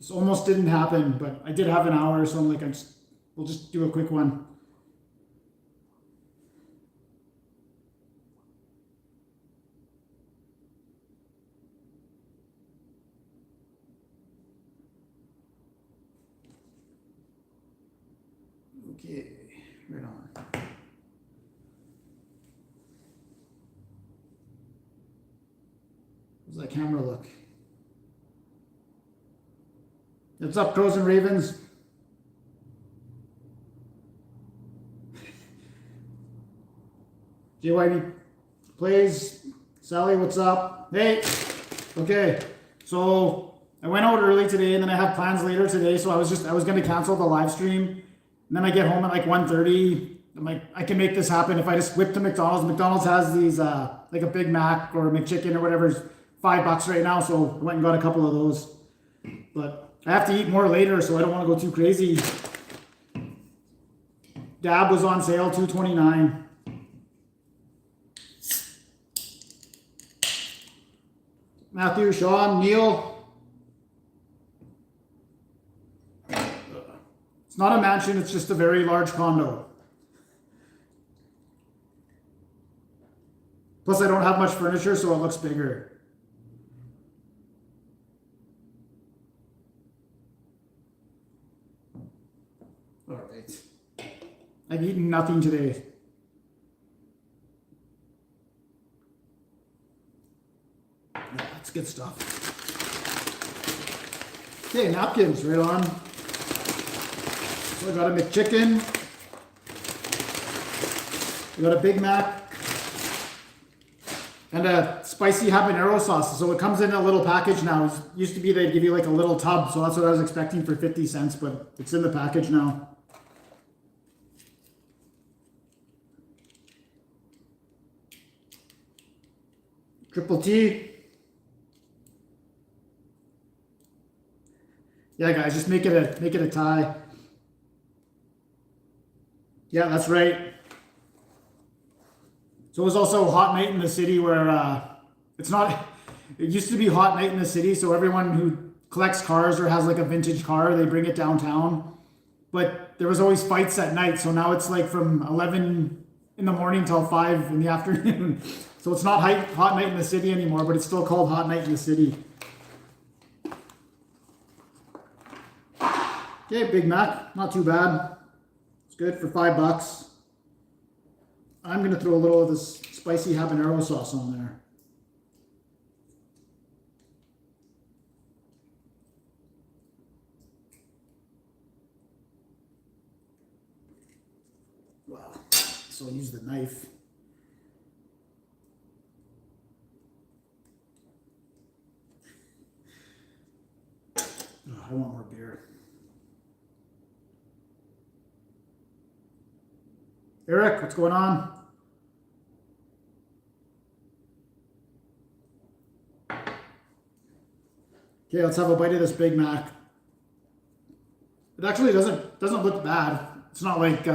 This almost didn't happen, but I did have an hour, so I'm like, we'll just do a quick one. Okay, right on. How's that camera look? What's up, Crows and Ravens? JYB plays. Sally, what's up? Hey. Okay. So I went out early today, and then I have plans later today. So I was going to cancel the live stream, and then I get home at like 1:30. I'm like, I can make this happen if I just whip to McDonald's. McDonald's has these like a Big Mac or a McChicken or whatever is $5 right now. So I went and got a couple of those. But I have to eat more later, so I don't want to go too crazy. Dab was on sale, $2.29. Matthew, Sean, Neil. It's not a mansion, it's just a very large condo. Plus, I don't have much furniture, so it looks bigger. All right. I've eaten nothing today. Yeah, that's good stuff. Okay, napkins, right on. So I got a McChicken. I got a Big Mac. And a spicy habanero sauce. So it comes in a little package now. It used to be they'd give you like a little tub. So that's what I was expecting for 50 cents, but it's in the package now. Triple T. Yeah, guys, just make it a tie. Yeah, that's right. So it was also Hot Night in the City where it's not, it used to be Hot Night in the City, so everyone who collects cars or has like a vintage car, they bring it downtown. But there was always fights at night, so now it's like from 11 in the morning till 5 in the afternoon. So it's not Hot Night in the City anymore, but it's still called Hot Night in the City. Okay, Big Mac, not too bad. It's good for $5. I'm going to throw a little of this spicy habanero sauce on there. Wow. So I'll use the knife. Oh, I want more beer. Eric, what's going on? Okay, let's have a bite of this Big Mac. It actually doesn't look bad. It's not like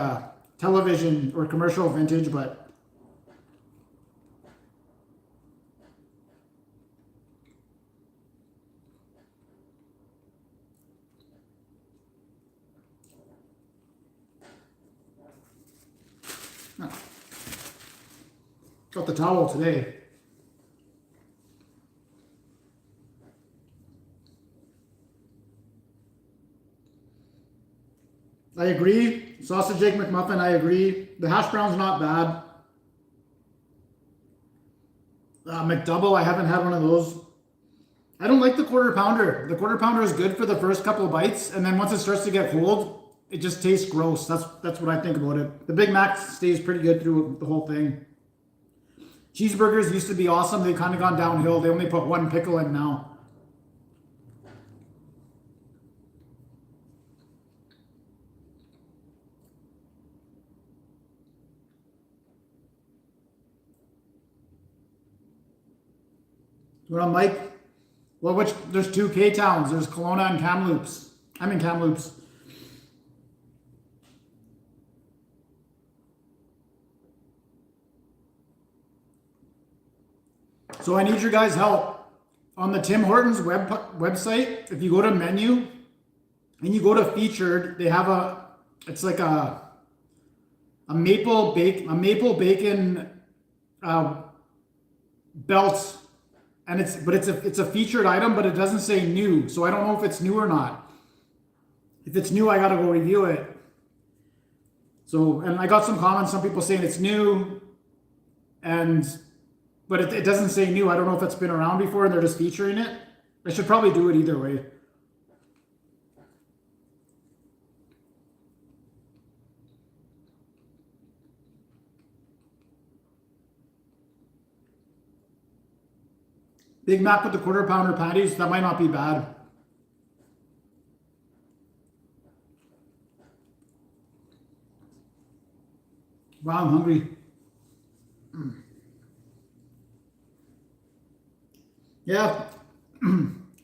television or commercial vintage, but got the towel today. I agree. Sausage egg McMuffin, I agree. The hash brown's not bad. McDouble, I haven't had one of those. I don't like the quarter pounder. The quarter pounder is good for the first couple of bites, and then once it starts to get cold, it just tastes gross. That's what I think about it. The Big Mac stays pretty good through the whole thing. Cheeseburgers used to be awesome. They've kind of gone downhill. They only put one pickle in now. Well, Mike, well, there's two K-towns. There's Kelowna and Kamloops. I'm in Kamloops. So I need your guys' help. On the Tim Hortons website, if you go to menu and you go to featured, they have it's like a maple bacon belt, and it's a featured item, but it doesn't say new, so I don't know if it's new or not. If it's new, I gotta go review it. So, and I got some comments, some people saying it's new, but it doesn't say new. I don't know if it's been around before and they're just featuring it. I should probably do it either way. Big Mac with the quarter pounder patties, that might not be bad. Wow, I'm hungry. Yeah,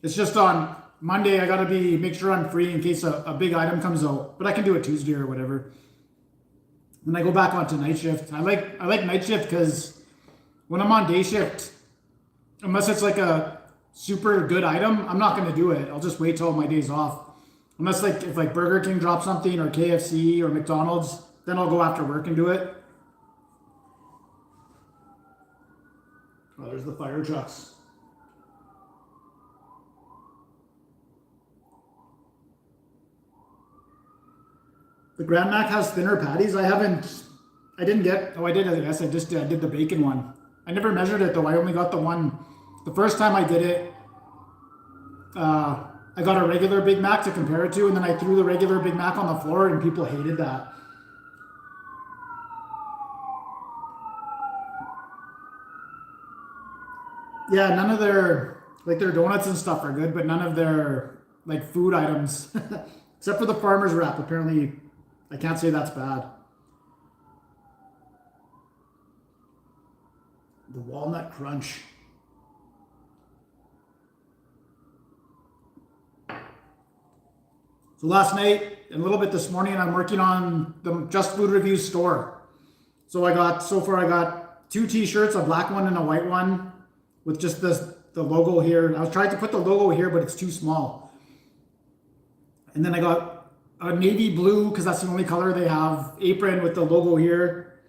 it's just on Monday. I gotta make sure I'm free in case a big item comes out, but I can do it Tuesday or whatever. Then I go back onto night shift. I like night shift because when I'm on day shift, unless it's like a super good item, I'm not gonna do it. I'll just wait till my day's off. Unless if Burger King drops something or KFC or McDonald's, then I'll go after work and do it. Oh, there's the fire trucks. The Grand Mac has thinner patties. I did, I guess I did the bacon one. I never measured it though. I only got the one. The first time I did it, I got a regular Big Mac to compare it to, and then I threw the regular Big Mac on the floor and people hated that. Yeah, none of their donuts and stuff are good, but none of their food items, except for the farmer's wrap, apparently I can't say that's bad. The walnut crunch. So last night and a little bit this morning, I'm working on the Just Food Reviews store. So so far I got 2 t-shirts, a black one and a white one with just the logo here. I was trying to put the logo here, but it's too small. And then I got a navy blue, because that's the only color they have, apron with the logo here,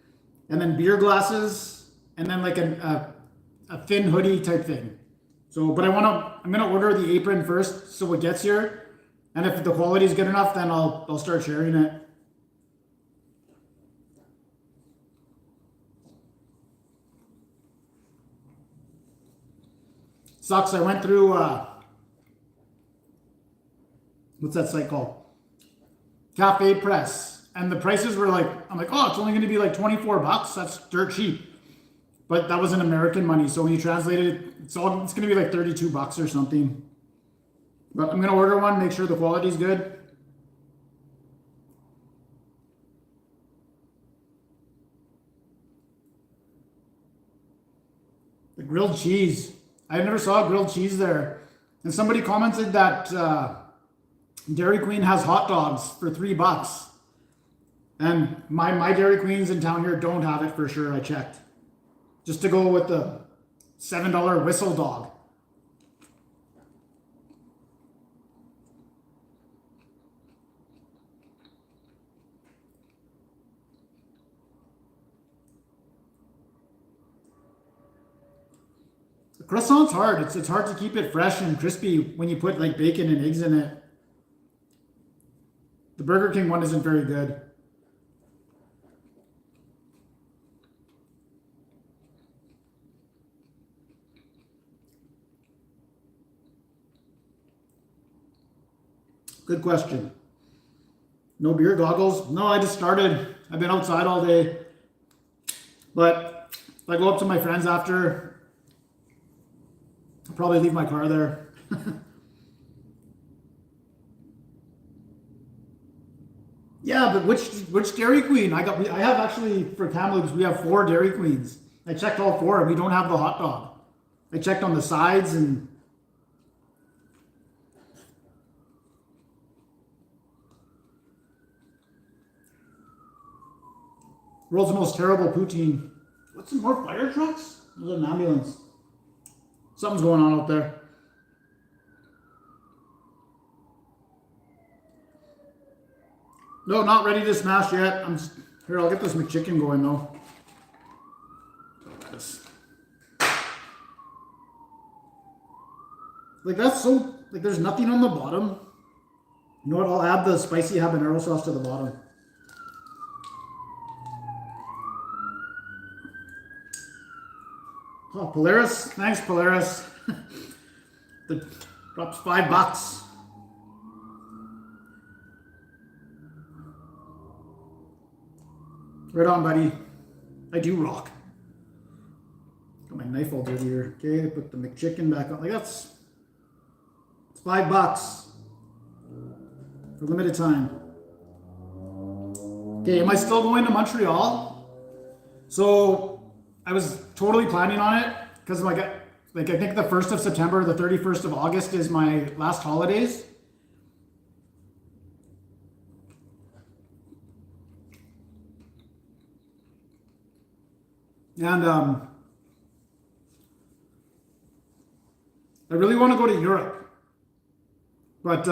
and then beer glasses, and then a thin hoodie type thing. So, but I'm gonna order the apron first so it gets here, and if the quality is good enough, then I'll start sharing it. Sucks. I went through what's that site called? Cafe Press, and the prices were I'm like, oh, it's only going to be $24. That's dirt cheap. But that was in American money, so when you translate it, it's going to be $32 or something. But I'm going to order one, make sure the quality's good. The grilled cheese. I never saw grilled cheese there. And somebody commented that Dairy Queen has hot dogs for $3. And my Dairy Queens in town here don't have it for sure. I checked. Just to go with the $7 whistle dog. The croissant's hard. It's hard to keep it fresh and crispy when you put bacon and eggs in it. The Burger King one isn't very good. Good question. No beer goggles? No, I just started. I've been outside all day. But if I go up to my friends after, I'll probably leave my car there. Yeah, but which Dairy Queen? I have actually, for Kamloops, we have 4 Dairy Queens. I checked all 4 and we don't have the hot dog. I checked on the sides and world's most terrible poutine. What's some more fire trucks? There's an ambulance. Something's going on out there. No, not ready to smash yet. Here, I'll get this McChicken going though. Like that's so, like there's nothing on the bottom. You know what, I'll add the spicy habanero sauce to the bottom. Oh, Polaris, thanks Polaris. The drops $5. Right on, buddy. I do rock. Got my knife all dirty here. Okay, put the McChicken back on. Like it's $5 for limited time. Okay, am I still going to Montreal? So I was totally planning on it because like I think the 1st of September, the 31st of August is my last holidays. And I really want to go to Europe, but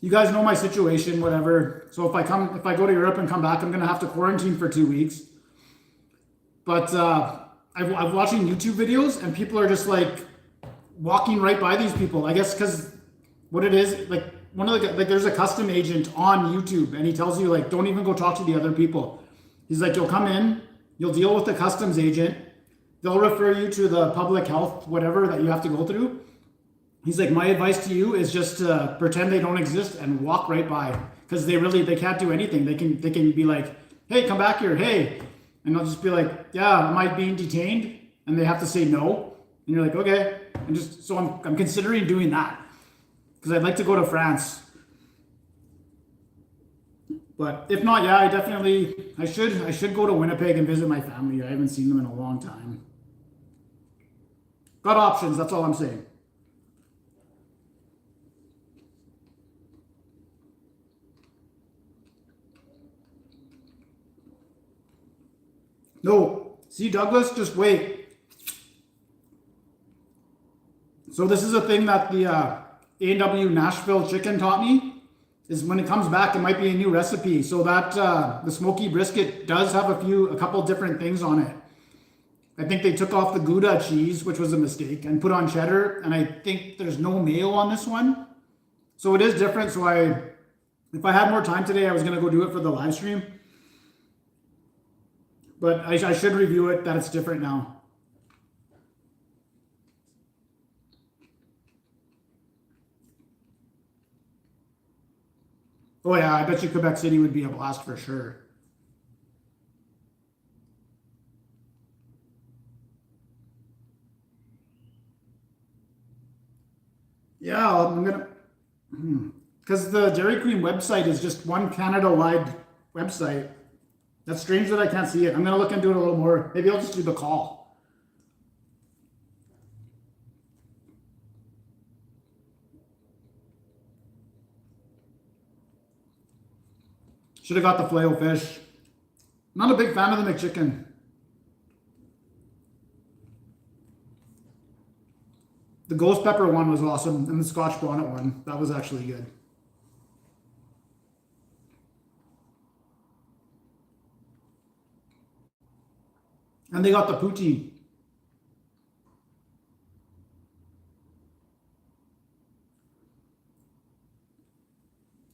you guys know my situation, whatever. So if I go to Europe and come back, I'm gonna have to quarantine for 2 weeks. But I'm watching YouTube videos, and people are just like walking right by these people. I guess because what it is, like there's a custom agent on YouTube, and he tells you like don't even go talk to the other people. He's like, you'll come in. You'll deal with the customs agent. They'll refer you to the public health, whatever that you have to go through. He's like, my advice to you is just to pretend they don't exist and walk right by, because they can't do anything. They can be like, hey, come back here, hey, and they'll just be like, yeah, am I being detained? And they have to say no, and you're like, okay. And just so I'm considering doing that because I'd like to go to France. But if not, yeah, I should go to Winnipeg and visit my family. I haven't seen them in a long time. Got options, that's all I'm saying. No, see Douglas, just wait. So this is a thing that the A&W Nashville chicken taught me. Is when it comes back, it might be a new recipe. So that the smoky brisket does have a couple different things on it. I think they took off the Gouda cheese, which was a mistake, and put on cheddar. And I think there's no mayo on this one. So it is different. So if I had more time today, I was gonna go do it for the live stream. But I should review it that it's different now. Oh yeah, I bet you Quebec City would be a blast for sure. Yeah, I'm gonna, because the Dairy Queen website is just one Canada-wide website. That's strange that I can't see it. I'm gonna look into it a little more. Maybe I'll just do the call. Should have got the flail fish. Not a big fan of the McChicken. The ghost pepper one was awesome, and the Scotch bonnet one, that was actually good. And they got the poutine.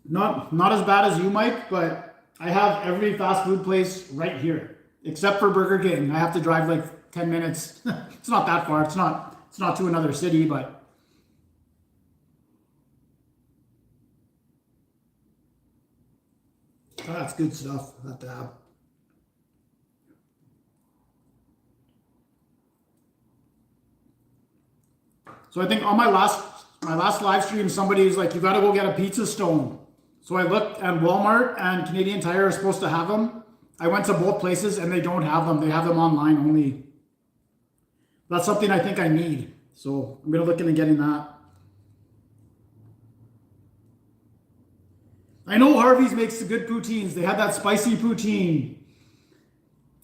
Not as bad as you, Mike, but I have every fast food place right here, except for Burger King. I have to drive like 10 minutes. It's not that far. It's not to another city, but oh, that's good stuff. That dab. So I think on my last live stream, somebody was like, "You got to go get a pizza stone." So I looked at Walmart and Canadian Tire are supposed to have them. I went to both places and they don't have them. They have them online only. That's something I think I need. So I'm going to look into getting that. I know Harvey's makes the good poutines. They had that spicy poutine.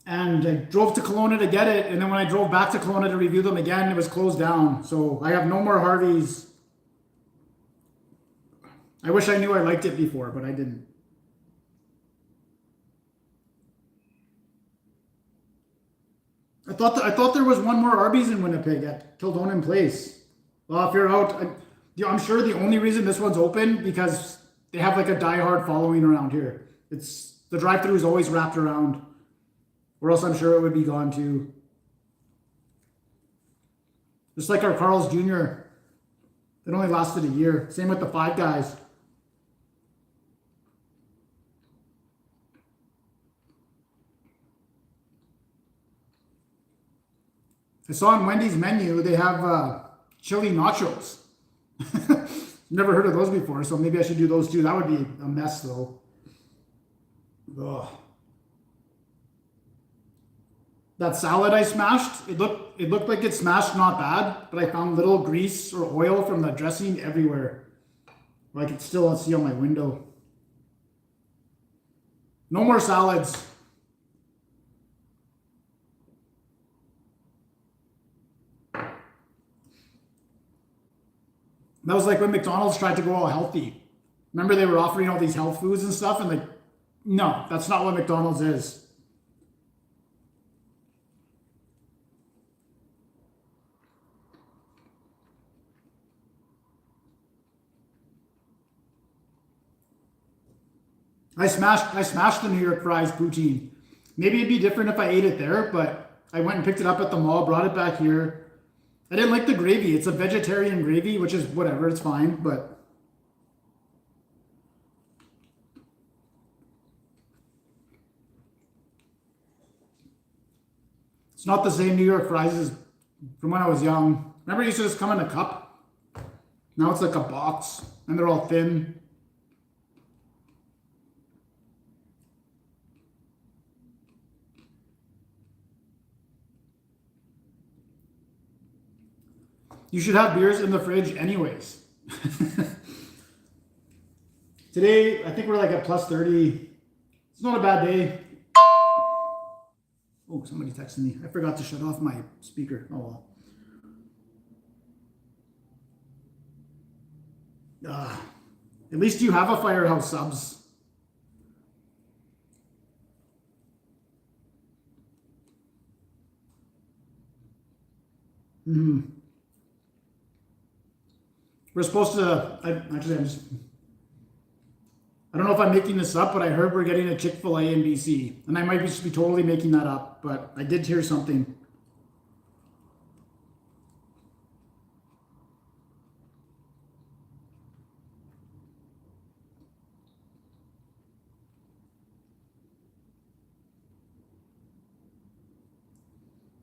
And I drove to Kelowna to get it. And then when I drove back to Kelowna to review them again, it was closed down. So I have no more Harvey's. I wish I knew I liked it before, but I didn't. I thought there was one more Arby's in Winnipeg at Kildonan Place. Well, if you're out, I'm sure the only reason this one's open because they have like a diehard following around here. It's the drive-through is always wrapped around, or else I'm sure it would be gone too. Just like our Carl's Jr. It only lasted a year. Same with the Five Guys. I saw on Wendy's menu they have chili nachos. Never heard of those before, so maybe I should do those too. That would be a mess though. Ugh. That salad I smashed, it looked like it smashed not bad, but I found little grease or oil from the dressing everywhere. I could still see on my window. No more salads. That was like when McDonald's tried to go all healthy. Remember they were offering all these health foods and stuff, and like, no, that's not what McDonald's is. I smashed the New York fries poutine. Maybe it'd be different if I ate it there, but I went and picked it up at the mall, brought it back here. I didn't like the gravy. It's a vegetarian gravy, which is whatever, it's fine, but it's not the same New York fries as from when I was young. Remember it used to just come in a cup? Now it's like a box, and they're all thin. You should have beers in the fridge anyways. Today, I think we're like at plus 30. It's not a bad day. Oh, somebody texted me. I forgot to shut off my speaker. Oh well. At least you have a Firehouse Subs. We're supposed to, I don't know if I'm making this up, but I heard we're getting a Chick-fil-A in BC. And I might just be totally making that up, but I did hear something.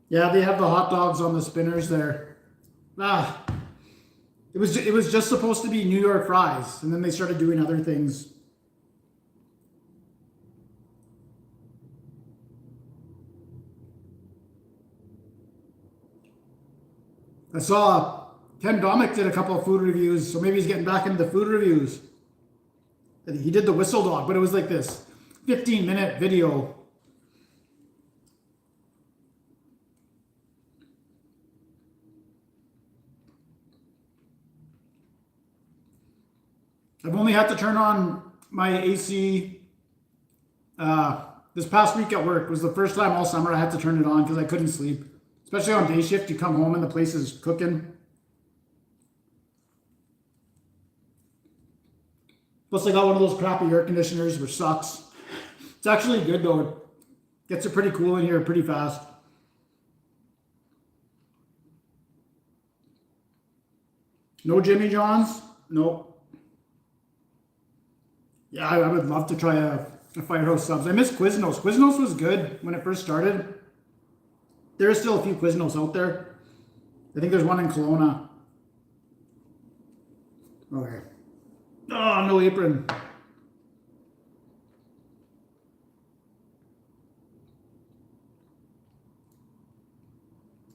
Yeah, they have the hot dogs on the spinners there. It was just supposed to be New York fries, and then they started doing other things. I saw Ken Domick did a couple of food reviews, so maybe he's getting back into the food reviews. He did the Whistle Dog, but it was like this 15-minute video. I've only had to turn on my AC this past week at work. It was the first time all summer I had to turn it on because I couldn't sleep. Especially on day shift, you come home and the place is cooking. Plus I got one of those crappy air conditioners, which sucks. It's actually good though. It gets it pretty cool in here pretty fast. No Jimmy John's? Nope. Yeah, I would love to try a Firehouse Subs. I miss Quiznos. Quiznos was good when it first started. There are still a few Quiznos out there. I think there's one in Kelowna. Okay. Oh, no apron.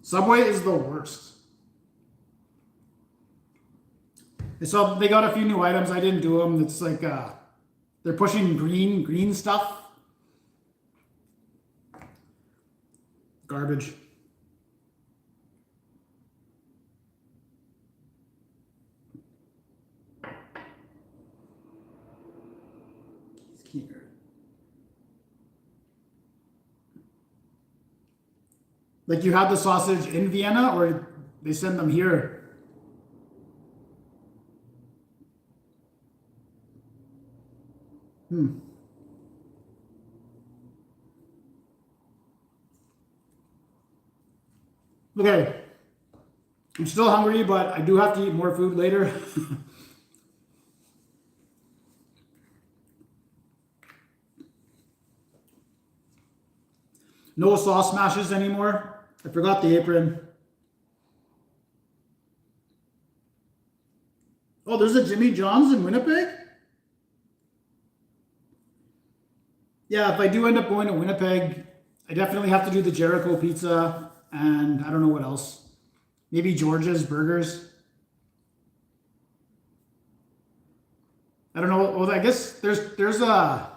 Subway is the worst. I saw they got a few new items. I didn't do them. It's like they're pushing green stuff. Garbage. Like you have the sausage in Vienna or they send them here? Okay. I'm still hungry, but I do have to eat more food later. No sauce smashes anymore. I forgot the apron. Oh, there's a Jimmy John's in Winnipeg? Yeah, if I do end up going to Winnipeg, I definitely have to do the Jericho pizza and I don't know what else. Maybe George's Burgers. I don't know. Well, I guess there's a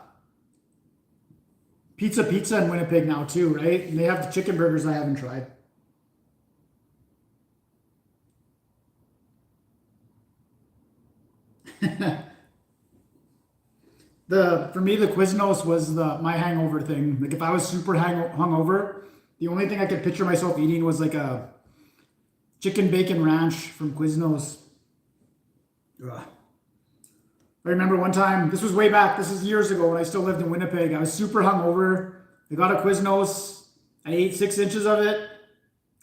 pizza in Winnipeg now too, right? And they have the chicken burgers I haven't tried. For me the Quiznos was my hangover thing. Like if I was super hungover, the only thing I could picture myself eating was like a chicken bacon ranch from Quiznos. Ugh. I remember one time, this was way back, this is years ago when I still lived in Winnipeg. I was super hungover. I got a Quiznos. I ate 6 inches of it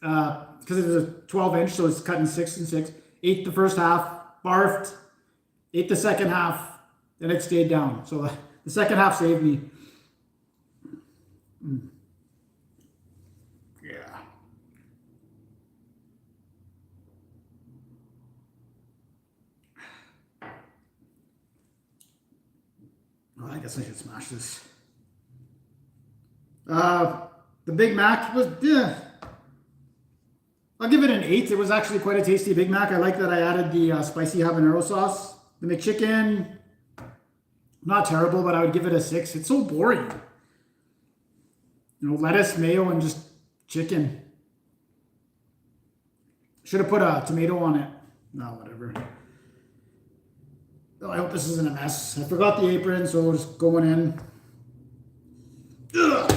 because it was a 12-inch, so it's cut in 6 and 6. Ate the first half, barfed. Ate the second half, then it stayed down. So the second half saved me. Yeah. Oh, I guess I should smash this. The Big Mac was, yeah. I'll give it an 8. It was actually quite a tasty Big Mac. I like that I added the spicy habanero sauce. The McChicken, not terrible, but I would give it a 6. It's so boring. You know, lettuce, mayo, and just chicken. Should have put a tomato on it. No, whatever. Oh, I hope this isn't a mess. I forgot the apron, so we're just going in. Ugh.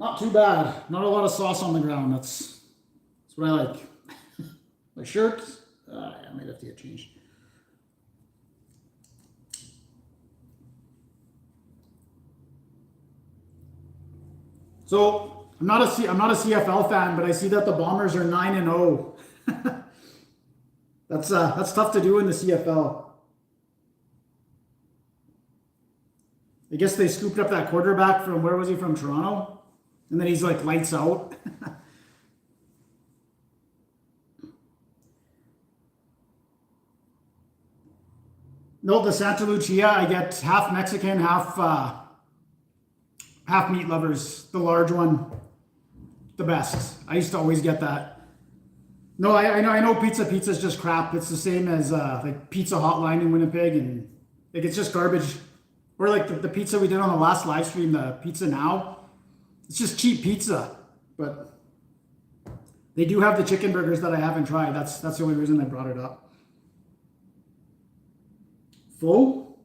Not too bad. Not a lot of sauce on the ground. That's what I like. My shirt, I might have to get changed. So I'm not a CFL fan, but I see that the Bombers are 9-0. That's tough to do in the CFL. I guess they scooped up that quarterback from, where was he from, Toronto? And then he's like lights out. No, the Santa Lucia, I get half Mexican, half meat lovers. The large one, the best. I used to always get that. No, I know pizza is just crap. It's the same as like Pizza Hotline in Winnipeg, and like it's just garbage. Or like the pizza we did on the last live stream, the Pizza Now. It's just cheap pizza, but they do have the chicken burgers that I haven't tried. That's the only reason I brought it up. Pho?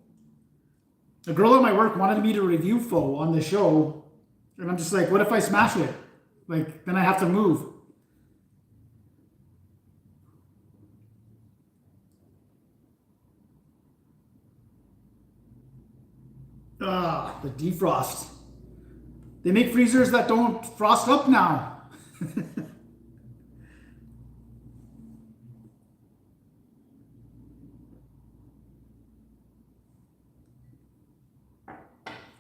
A girl at my work wanted me to review pho on the show, and I'm just like, what if I smash it? Like, then I have to move. Ah, the defrost. They make freezers that don't frost up now.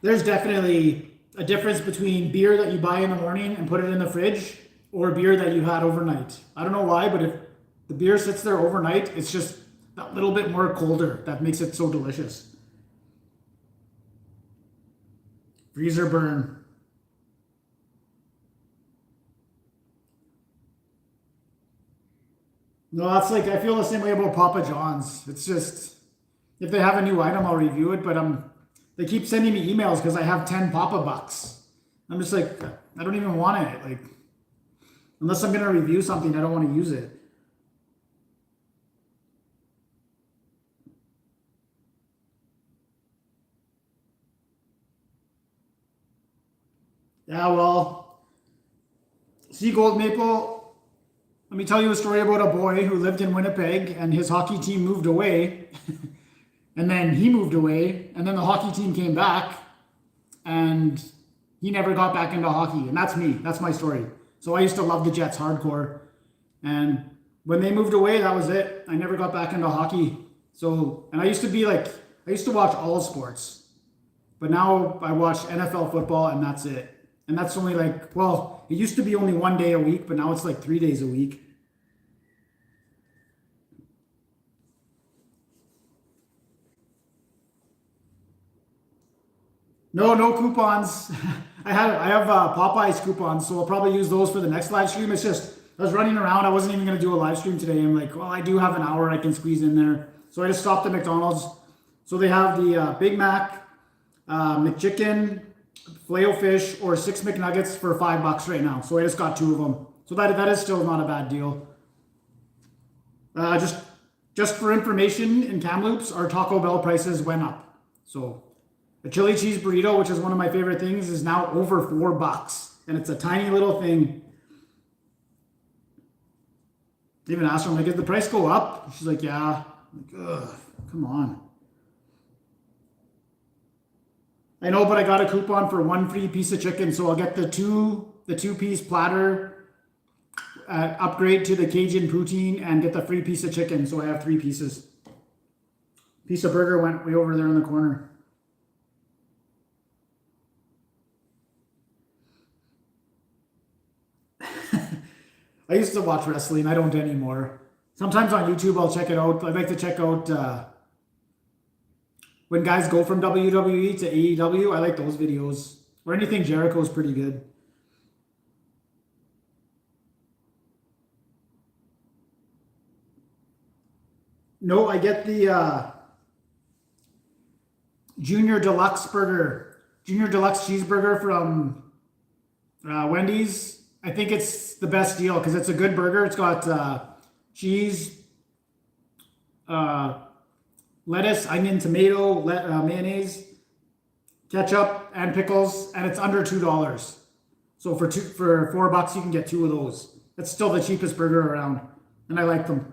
There's definitely a difference between beer that you buy in the morning and put it in the fridge or beer that you had overnight. I don't know why, but if the beer sits there overnight, it's just that little bit more colder that makes it so delicious. Freezer burn. No, that's like, I feel the same way about Papa John's. It's just, if they have a new item, I'll review it, but they keep sending me emails because I have 10 Papa Bucks. I'm just like, I don't even want it. Like, unless I'm going to review something, I don't want to use it. Yeah, well, see, Gold Maple, let me tell you a story about a boy who lived in Winnipeg and his hockey team moved away. And then he moved away, and then the hockey team came back, and he never got back into hockey. And that's me. That's my story. So I used to love the Jets hardcore. And when they moved away, that was it. I never got back into hockey. So, and I used to watch all sports. But now I watch NFL football, and that's it. And that's only like, well, it used to be only 1 day a week, but now it's like 3 days a week. No coupons. I have Popeyes coupons, so I'll probably use those for the next live stream. It's just I was running around. I wasn't even gonna do a live stream today. I'm like, well, I do have an hour I can squeeze in there, so I just stopped at McDonald's. So they have the Big Mac, McChicken, Filet-O-Fish, or 6 McNuggets for $5 right now. So I just got 2 of them. So that is still not a bad deal. Just for information, in Kamloops, our Taco Bell prices went up. So a chili cheese burrito, which is one of my favorite things, is now over $4, and it's a tiny little thing. Even asked her, I'm like, did the price go up? She's like, yeah. I'm like, ugh, come on. I know, but I got a coupon for 1 free piece of chicken, so I'll get the two-piece platter, upgrade to the Cajun poutine, and get the free piece of chicken, so I have 3 pieces. Piece of burger went way over there in the corner. I used to watch wrestling. I don't anymore. Sometimes on YouTube I'll check it out. I like to check out when guys go from WWE to AEW. I like those videos. Or anything Jericho is pretty good. No, I get the Junior Deluxe burger. Junior Deluxe cheeseburger from Wendy's. I think it's the best deal because it's a good burger. It's got cheese, lettuce, onion, tomato, mayonnaise, ketchup, and pickles, and it's under $2. So for $4 you can get 2 of those. It's still the cheapest burger around, and I like them.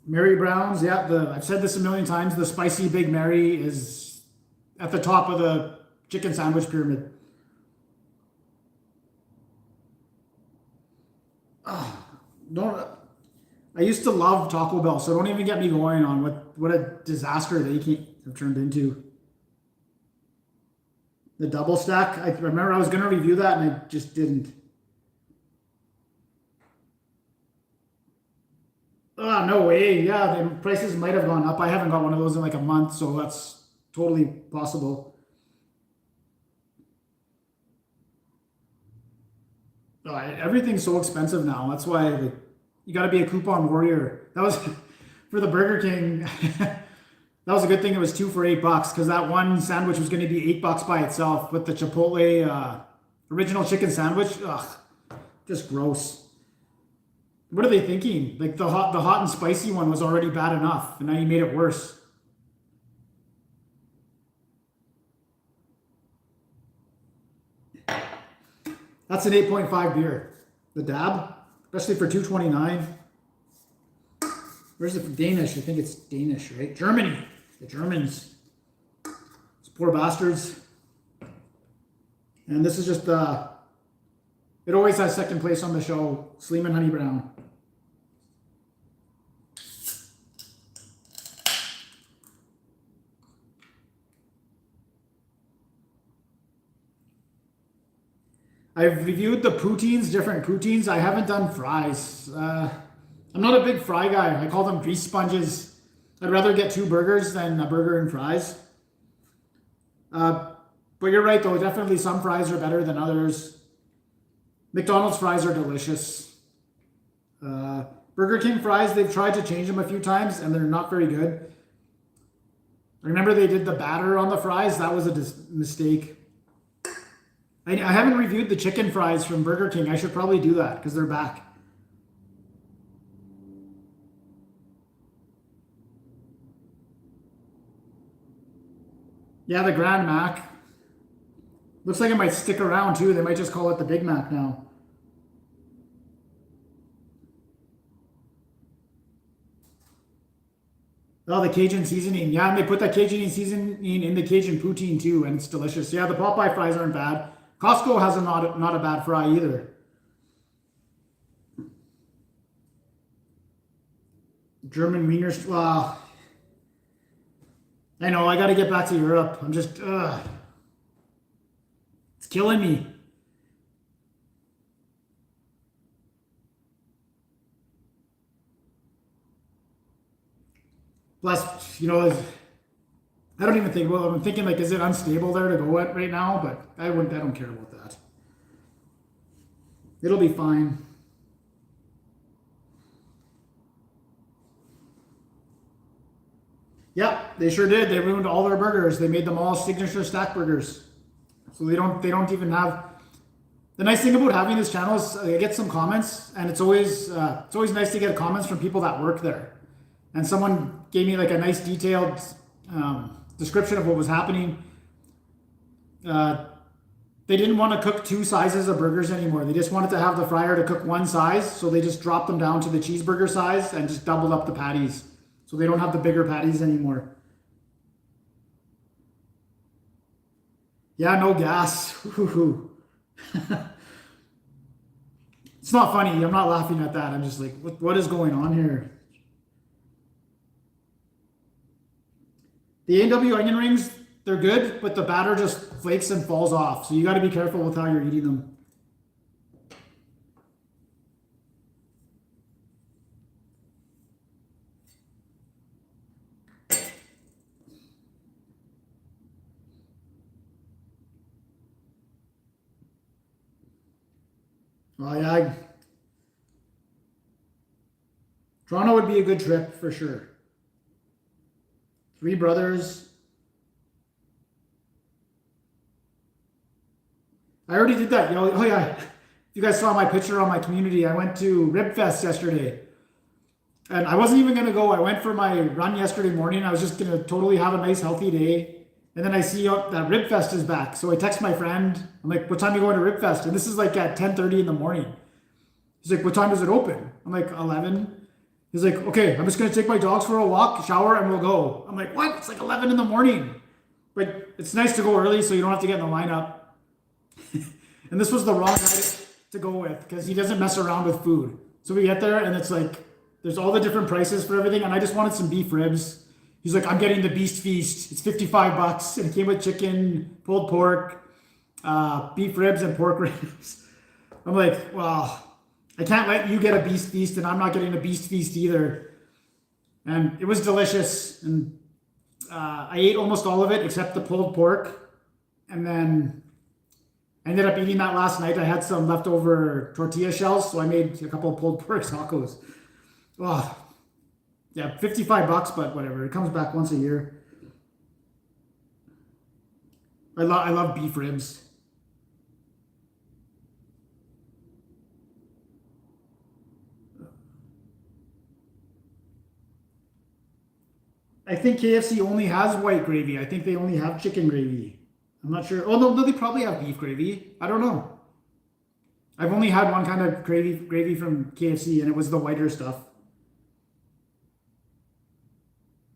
Mary Brown's, yeah. I've said this a million times. The spicy Big Mary is at the top of the chicken sandwich pyramid. Oh, I used to love Taco Bell, so don't even get me going on what a disaster they have turned into. The double stack. I remember I was going to review that and I just didn't. Oh, no way. Yeah, the prices might have gone up. I haven't got one of those in like a month, so that's totally possible. Oh, everything's so expensive now. That's why you got to be a coupon warrior. That was for the Burger King. That was a good thing. It was 2 for $8 because that one sandwich was going to be $8 by itself. With the Chipotle original chicken sandwich, ugh, just gross. What are they thinking? Like the hot and spicy one was already bad enough, and now you made it worse. That's an 8.5 beer. The Dab, especially for $2.29. Where's it from? Danish? I think it's Danish, right? Germany. The Germans. Those poor bastards. And this is just it always has second place on the show. Sleeman Honey Brown. I've reviewed the poutines, different poutines. I haven't done fries. I'm not a big fry guy. I call them grease sponges. I'd rather get 2 burgers than a burger and fries. But you're right, though. Definitely some fries are better than others. McDonald's fries are delicious. Burger King fries, they've tried to change them a few times, and they're not very good. I remember they did the batter on the fries. That was a mistake. I haven't reviewed the chicken fries from Burger King. I should probably do that because they're back. Yeah, the Grand Mac. Looks like it might stick around too. They might just call it the Big Mac now. Oh, the Cajun seasoning. Yeah, and they put that Cajun seasoning in the Cajun poutine too, and it's delicious. Yeah, the Popeye fries aren't bad. Costco has not a bad fry either. German wieners. Wow. I know, I got to get back to Europe. I'm just, it's killing me. Plus, I don't even think, well, I'm thinking like, is it unstable there to go at right now? But I don't care about that. It'll be fine. Yep, they sure did. They ruined all their burgers. They made them all signature stack burgers. So they don't even have. The nice thing about having this channel is I get some comments, and it's always nice to get comments from people that work there. And someone gave me like a nice detailed description of what was happening. They didn't want to cook two sizes of burgers anymore. They just wanted to have the fryer to cook one size, so they just dropped them down to the cheeseburger size and just doubled up the patties. So they don't have the bigger patties anymore. Yeah, no gas. It's not funny. I'm not laughing at that. I'm just like, what is going on here? The A&W onion rings, they're good, but the batter just flakes and falls off. So you got to be careful with how you're eating them. Oh yeah, Toronto would be a good trip for sure. Three Brothers. I already did that. Oh yeah, if you guys saw my picture on my community, I went to Rib Fest yesterday. And I wasn't even going to go. I went for my run yesterday morning. I was just going to totally have a nice healthy day. And then I see that Rib Fest is back. So I text my friend. I'm like, what time are you going to Rib Fest? And this is like at 10:30 in the morning. He's like, what time does it open? I'm like, 11. He's like, okay, I'm just going to take my dogs for a walk, shower, and we'll go. I'm like, what? It's like 11 in the morning. But it's nice to go early so you don't have to get in the lineup. And this was the wrong night to go with because he doesn't mess around with food. So we get there and it's like, there's all the different prices for everything. And I just wanted some beef ribs. He's like, I'm getting the Beast Feast. It's $55. And it came with chicken, pulled pork, beef ribs, and pork ribs. I'm like, well, I can't let you get a Beast Feast and I'm not getting a Beast Feast either. And it was delicious. And I ate almost all of it except the pulled pork. And then I ended up eating that last night. I had some leftover tortilla shells, so I made a couple of pulled pork tacos. Oh, yeah, $55, but whatever. It comes back once a year. I love beef ribs. I think KFC only has white gravy. I think they only have chicken gravy. I'm not sure. Oh, no, they probably have beef gravy. I don't know. I've only had one kind of gravy from KFC, and it was the whiter stuff.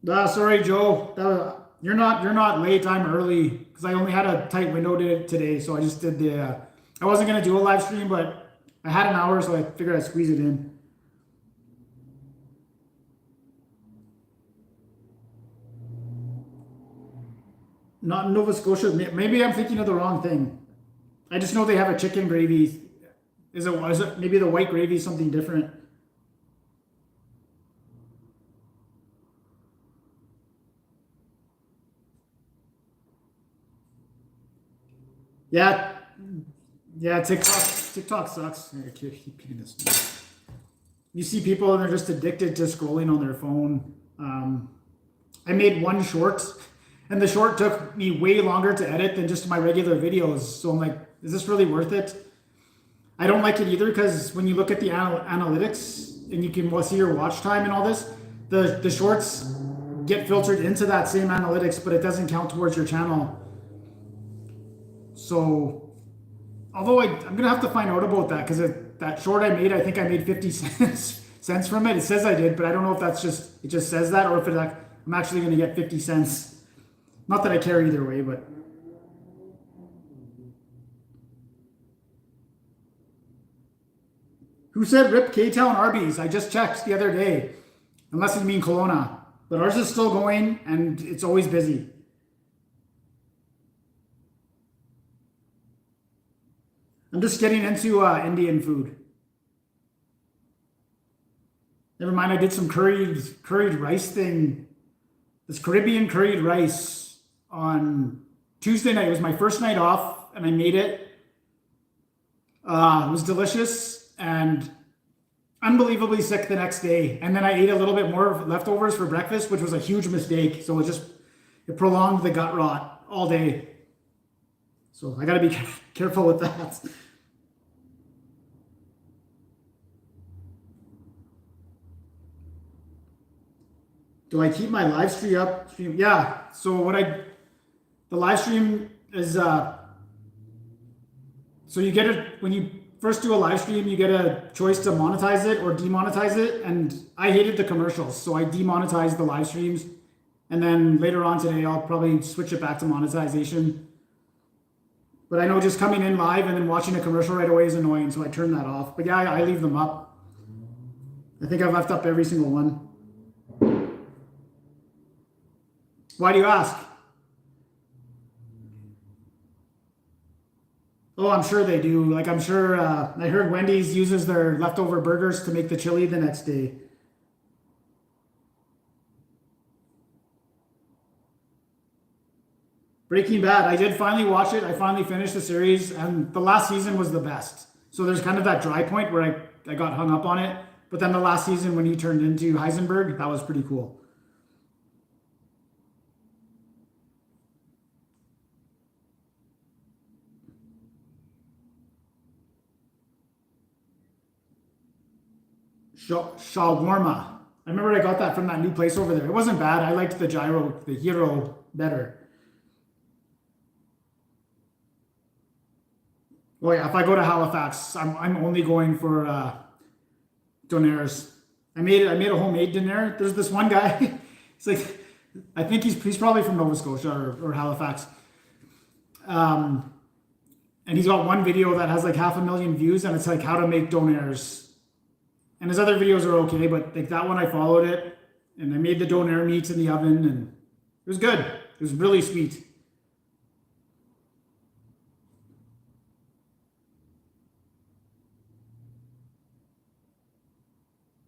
Sorry, Joe. You're not late. I'm early because I only had a tight window today, so I just did the. I wasn't gonna do a live stream, but I had an hour, so I figured I'd squeeze it in. Not in Nova Scotia. Maybe I'm thinking of the wrong thing. I just know they have a chicken gravy. Is it maybe the white gravy is something different? Yeah, TikTok sucks. I keep hitting this. You see people and they're just addicted to scrolling on their phone. I made one short. And the short took me way longer to edit than just my regular videos. So I'm like, is this really worth it? I don't like it either because when you look at the analytics and you can see your watch time and all this, the shorts get filtered into that same analytics, but it doesn't count towards your channel. So, although I'm going to have to find out about that, because that short I made, I think I made 50 cents from it. It says I did, but I don't know if that's just, it just says that, or if I'm actually going to get 50 cents. Not that I care either way, but. Who said rip K-Town Arby's? I just checked the other day. Unless you mean Kelowna. But ours is still going, and it's always busy. I'm just getting into Indian food. Never mind, I did some curried rice thing. This Caribbean curried rice on Tuesday night. It was my first night off, and I made it. It was delicious and unbelievably sick the next day. And then I ate a little bit more leftovers for breakfast, which was a huge mistake. So it prolonged the gut rot all day. So I got to be careful with that. Do I keep my live stream up? Yeah. So the live stream is, so you get it when you first do a live stream, you get a choice to monetize it or demonetize it. And I hated the commercials, so I demonetized the live streams. And then later on today, I'll probably switch it back to monetization. But I know just coming in live and then watching a commercial right away is annoying, so I turn that off. But yeah, I leave them up. I think I've left up every single one. Why do you ask? Oh, I'm sure they do. Like, I'm sure, I heard Wendy's uses their leftover burgers to make the chili the next day. Breaking Bad, I did finally watch it. I finally finished the series, and the last season was the best. So there's kind of that dry point where I got hung up on it. But then the last season when he turned into Heisenberg, that was pretty cool. Shawarma. I remember I got that from that new place over there. It wasn't bad. I liked the Hero better. Oh yeah, if I go to Halifax, I'm only going for donaires. I made a homemade donair. There's this one guy. It's like, I think he's probably from Nova Scotia or Halifax. And he's got one video that has like 500,000 views, and it's like how to make donairs. And his other videos are okay, but like that one I followed it, and I made the donair meats in the oven, and it was good. It was really sweet.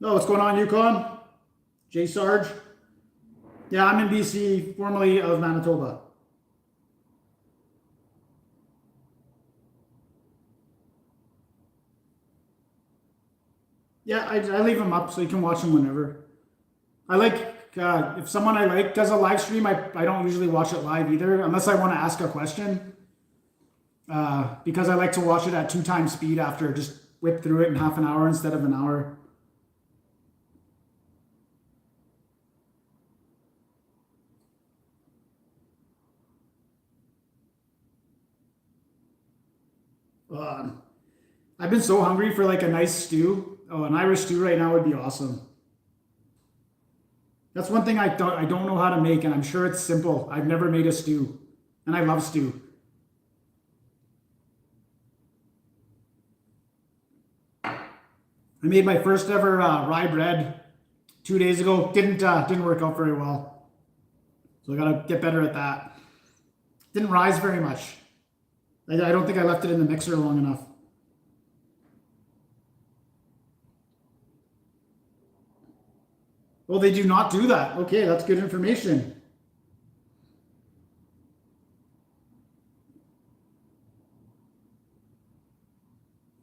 Oh, what's going on, Yukon? J Sarge? Yeah, I'm in BC, formerly of Manitoba. Yeah, I leave them up so you can watch them whenever. I like, if someone I like does a live stream, I don't usually watch it live either, unless I want to ask a question. Because I like to watch it at 2x speed after, just whip through it in half an hour instead of an hour. I've been so hungry for like a nice stew. Oh, an Irish stew right now would be awesome. That's one thing I don't know how to make, and I'm sure it's simple. I've never made a stew, and I love stew. I made my first ever rye bread 2 days ago. Didn't work out very well, so I gotta get better at that. Didn't rise very much. I don't think I left it in the mixer long enough. Well, they do not do that. Okay, that's good information.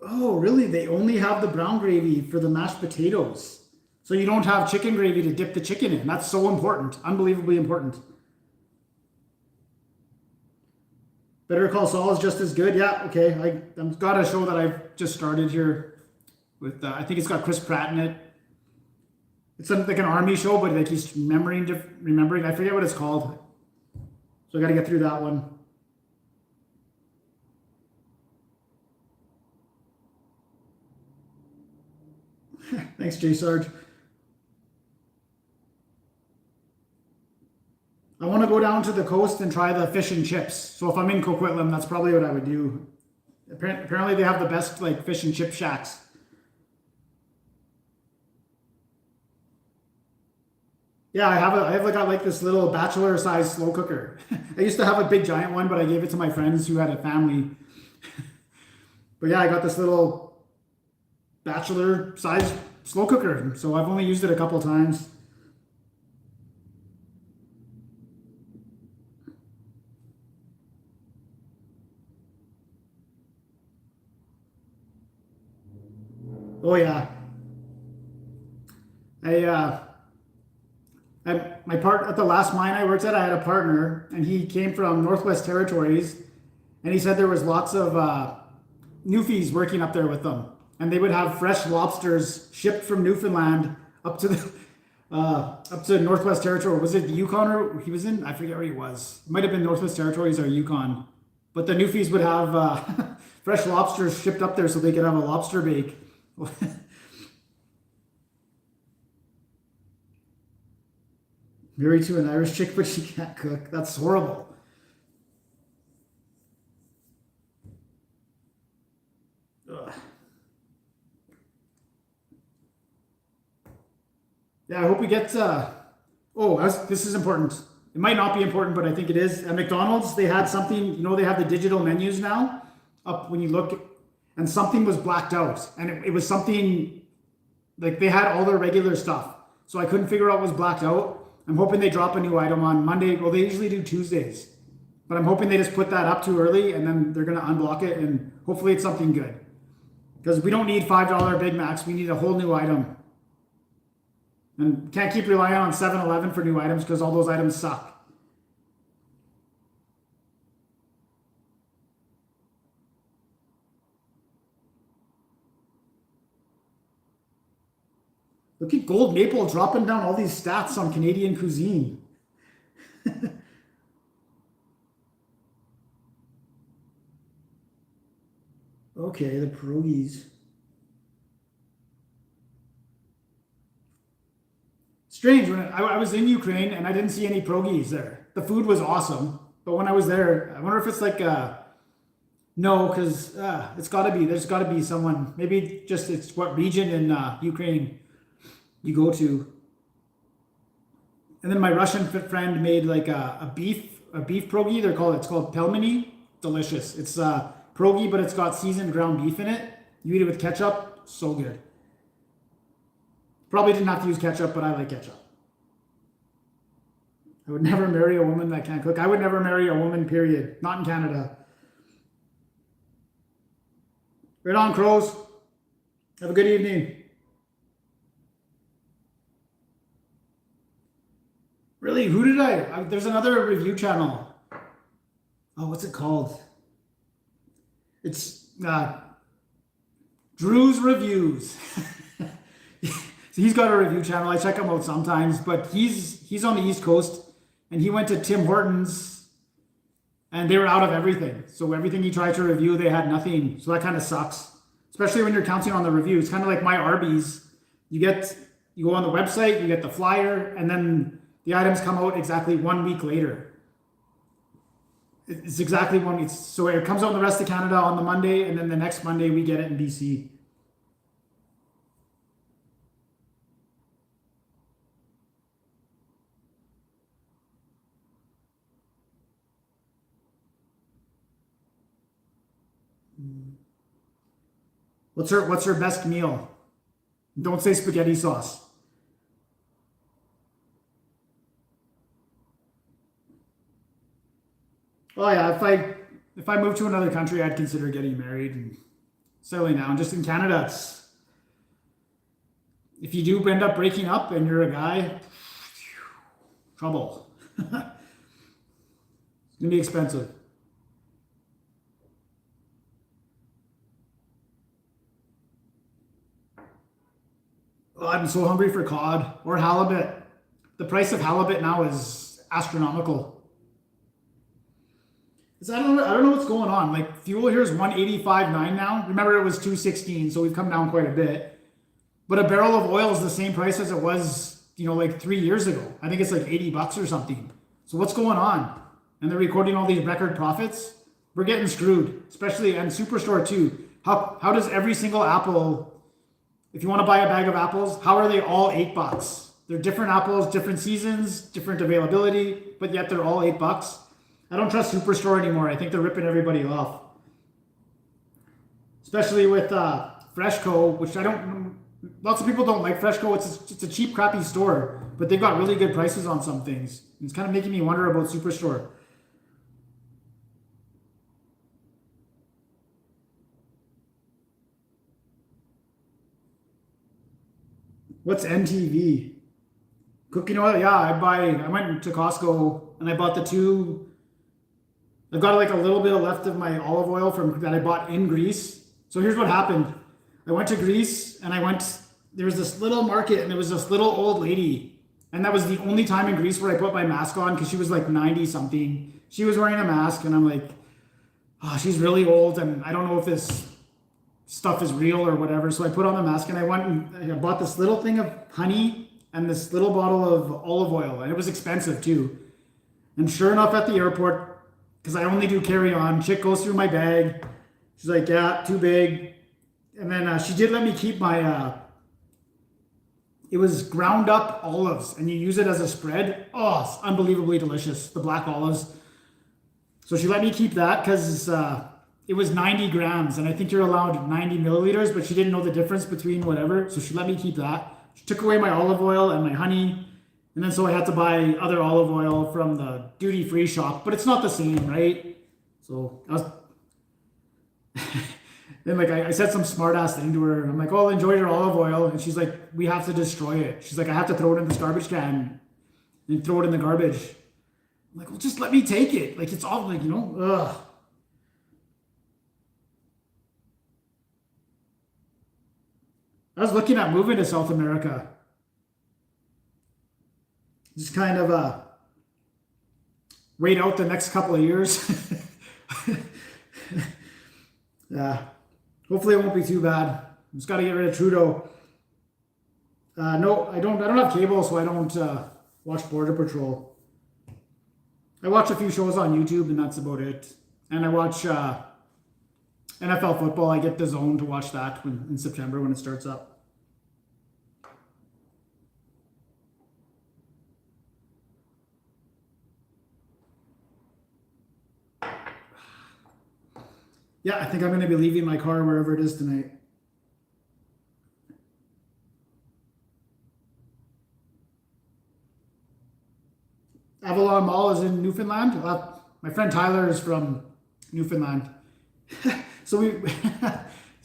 Oh, really? They only have the brown gravy for the mashed potatoes. So you don't have chicken gravy to dip the chicken in. That's so important. Unbelievably important. Better Call Saul is just as good. Yeah, okay. I've got a show that I've just started here with, I think it's got Chris Pratt in it. It's like an army show, but like he's remembering. I forget what it's called. So I got to get through that one. Thanks, J Sarge. I want to go down to the coast and try the fish and chips. So if I'm in Coquitlam, that's probably what I would do. Apparently they have the best like fish and chip shacks. Yeah, I have like this little bachelor size slow cooker. I used to have a big giant one, but I gave it to my friends who had a family. But yeah, I got this little bachelor size slow cooker. So I've only used it a couple times. Oh yeah. I my part at the last mine I worked at, I had a partner, and he came from Northwest Territories, and he said there was lots of Newfies working up there with them, and they would have fresh lobsters shipped from Newfoundland up to the up to Northwest Territory. Was it the Yukon or he was in? I forget where he was. It might have been Northwest Territories or Yukon, but the Newfies would have fresh lobsters shipped up there so they could have a lobster bake. Married to an Irish chick, but she can't cook. That's horrible. Ugh. Yeah, I hope we get. This is important. It might not be important, but I think it is. At McDonald's, they had something. You know, they have the digital menus now. Up when you look, and something was blacked out, and it was something like they had all their regular stuff, so I couldn't figure out what was blacked out. I'm hoping they drop a new item on Monday. Well, they usually do Tuesdays, but I'm hoping they just put that up too early, and then they're gonna unblock it, and hopefully it's something good. Because we don't need $5 Big Macs. We need a whole new item. And can't keep relying on 7-Eleven for new items because all those items suck. Look at Gold Maple dropping down all these stats on Canadian cuisine. Okay, the pierogies. Strange, when I was in Ukraine and I didn't see any pierogies there. The food was awesome, but when I was there, I wonder if it's like no, because it's got to be. There's got to be someone. Maybe just it's what region in Ukraine you go to. And then my Russian friend made like a beef pierogi. It's called pelmeni. Delicious. It's pierogi, but it's got seasoned ground beef in it. You eat it with ketchup. So good. Probably didn't have to use ketchup, but I like ketchup. I would never marry a woman that can't cook. I would never marry a woman, period. Not in Canada. Right on, crows. Have a good evening. Really? Who did there's another review channel. Oh, what's it called? It's Drew's Reviews. So he's got a review channel. I check him out sometimes, but he's on the East Coast, and he went to Tim Hortons, and they were out of everything. So everything he tried to review, they had nothing. So that kind of sucks, especially when you're counting on the reviews. Kind of like my Arby's. You go on the website, you get the flyer, and then the items come out exactly 1 week later. It's exactly 1 week. So it comes out in the rest of Canada on the Monday, and then the next Monday we get it in BC. What's her best meal? Don't say spaghetti sauce. Oh yeah, if I move to another country, I'd consider getting married and settling down. Just in Canada, if you do end up breaking up and you're a guy, trouble. It's gonna be expensive. Oh, I'm so hungry for cod or halibut. The price of halibut now is astronomical. I don't know what's going on. Like fuel here is 185.9 now. Remember it was 216, so we've come down quite a bit. But a barrel of oil is the same price as it was, like 3 years ago. I think it's like $80 or something. So what's going on? And they're recording all these record profits. We're getting screwed, especially and Superstore too. How does every single apple, if you want to buy a bag of apples, how are they all $8? They're different apples, different seasons, different availability, but yet they're all $8. I don't trust Superstore anymore. I think they're ripping everybody off. Especially with Freshco, which lots of people don't like Freshco. It's a cheap, crappy store, but they've got really good prices on some things. It's kind of making me wonder about Superstore. What's NTV? Cooking oil? Yeah, I went to Costco and I bought the two. I've got like a little bit left of my olive oil that I bought in Greece. So here's what happened. I went to Greece and there was this little market and there was this little old lady. And that was the only time in Greece where I put my mask on because she was like 90 something. She was wearing a mask and I'm like, oh, she's really old and I don't know if this stuff is real or whatever. So I put on the mask and I went and I bought this little thing of honey and this little bottle of olive oil. And it was expensive too. And sure enough at the airport, because I only do carry on, chick goes through my bag. She's like, yeah, too big. And then she did let me keep my, it was ground up olives and you use it as a spread. Oh, it's unbelievably delicious. The black olives. So she let me keep that because it was 90 grams and I think you're allowed 90 milliliters, but she didn't know the difference between whatever. So she let me keep that. She took away my olive oil and my honey. And then so I had to buy other olive oil from the duty-free shop, but it's not the same, right? So I was, then like I said some smart ass thing to her. I'm like, oh, enjoy your olive oil. And she's like, we have to destroy it. She's like, I have to throw it in this garbage can and throw it in the garbage. I'm like, well, just let me take it. Like it's all like, ugh. I was looking at moving to South America. Just kind of wait out the next couple of years. Yeah, hopefully it won't be too bad. Just got to get rid of Trudeau. No, I don't have cable, so I don't watch Border Patrol. I watch a few shows on YouTube, and that's about it. And I watch NFL football. I get the Zone to watch that in September when it starts up. Yeah, I think I'm going to be leaving my car wherever it is tonight. Avalon Mall is in Newfoundland. My friend Tyler is from Newfoundland. So this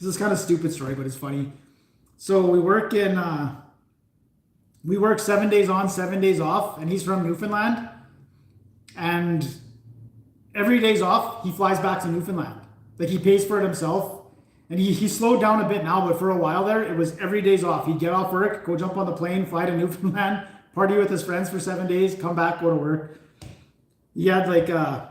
is kind of a stupid story, but it's funny. So we work 7 days on, 7 days off, and he's from Newfoundland. And every day's off, he flies back to Newfoundland. Like he pays for it himself. And he slowed down a bit now, but for a while there, it was every day's off. He'd get off work, go jump on the plane, fly to Newfoundland, party with his friends for 7 days, come back, go to work. He had like, I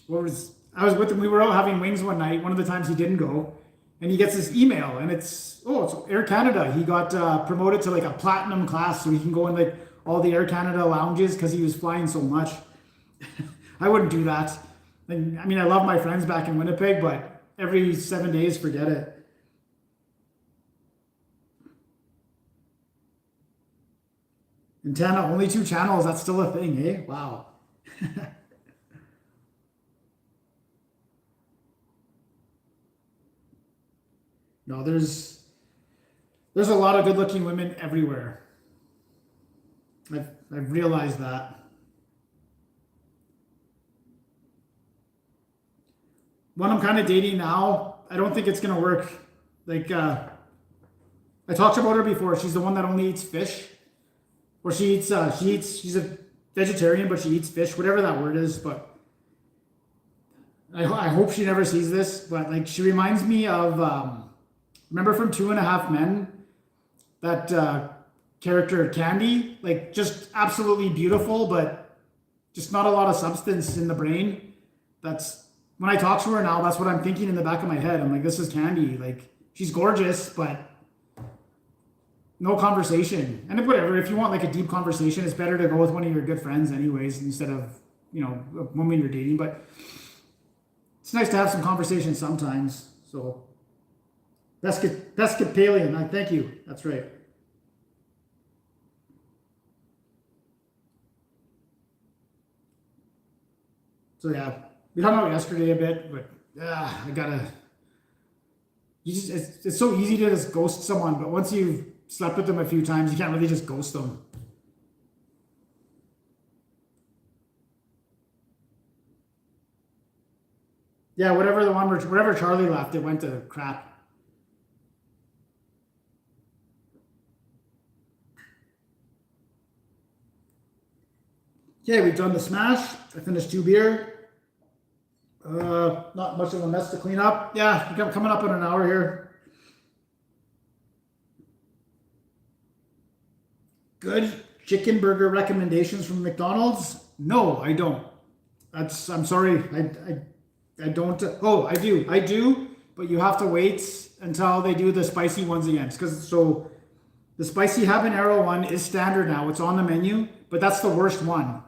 was with him, we were out having wings one night, one of the times he didn't go. And he gets this email and it's Air Canada. He got promoted to like a platinum class so he can go in like all the Air Canada lounges because he was flying so much. I wouldn't do that. I mean, I love my friends back in Winnipeg, but every 7 days, forget it. Antenna, only 2 channels. That's still a thing, eh? Wow. No, there's a lot of good-looking women everywhere. I've realized that. One I'm kind of dating now, I don't think it's gonna work. Like I talked about her before. She's the one that only eats fish, or she's a vegetarian, but she eats fish, whatever that word is. But I hope she never sees this. But like she reminds me of remember from 2.5 Men, character Candy, like just absolutely beautiful, but just not a lot of substance in the brain. That's when I talk to her now, that's what I'm thinking in the back of my head. I'm like, this is Candy. Like, she's gorgeous, but no conversation. And whatever, if you want like a deep conversation, it's better to go with one of your good friends anyways, instead of, a woman you're dating. But it's nice to have some conversation sometimes. So Episcopalian, thank you. That's right. So yeah, we hung out yesterday a bit, but I gotta. It's so easy to just ghost someone, but once you've slept with them a few times, you can't really just ghost them. Yeah, wherever Charlie left, it went to crap. Okay, we've done the smash. I finished 2 beer. Not much of a mess to clean up. Yeah, coming up in an hour here. Good chicken burger recommendations from McDonald's? No, I don't. I'm sorry. I don't. Oh, I do. But you have to wait until they do the spicy ones again. So the spicy habanero one is standard now. It's on the menu, but that's the worst one.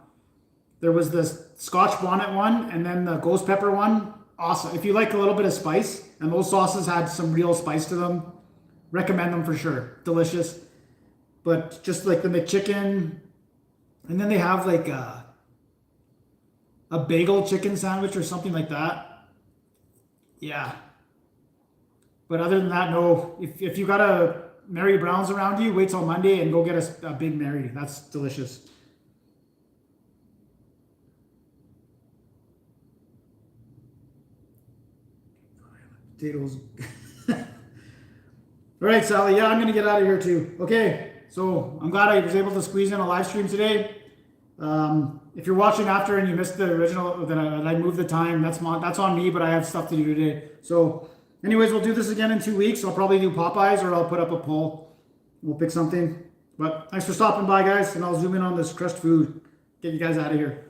There was the Scotch bonnet one and then the ghost pepper one. Awesome. If you like a little bit of spice, and those sauces had some real spice to them, recommend them for sure. Delicious. But just like the McChicken, and then they have like a bagel chicken sandwich or something like that. Yeah. But other than that, no. If you got a Mary Brown's around you, wait till Monday and go get a Big Mary. That's delicious. Potatoes. All right, Sally. Yeah, I'm going to get out of here too. Okay. So I'm glad I was able to squeeze in a live stream today. If you're watching after and you missed the original, that I moved the time, that's on me, but I have stuff to do today. So anyways, we'll do this again in 2 weeks. I'll probably do Popeyes or I'll put up a poll. We'll pick something. But thanks for stopping by, guys. And I'll zoom in on this crushed food. Get you guys out of here.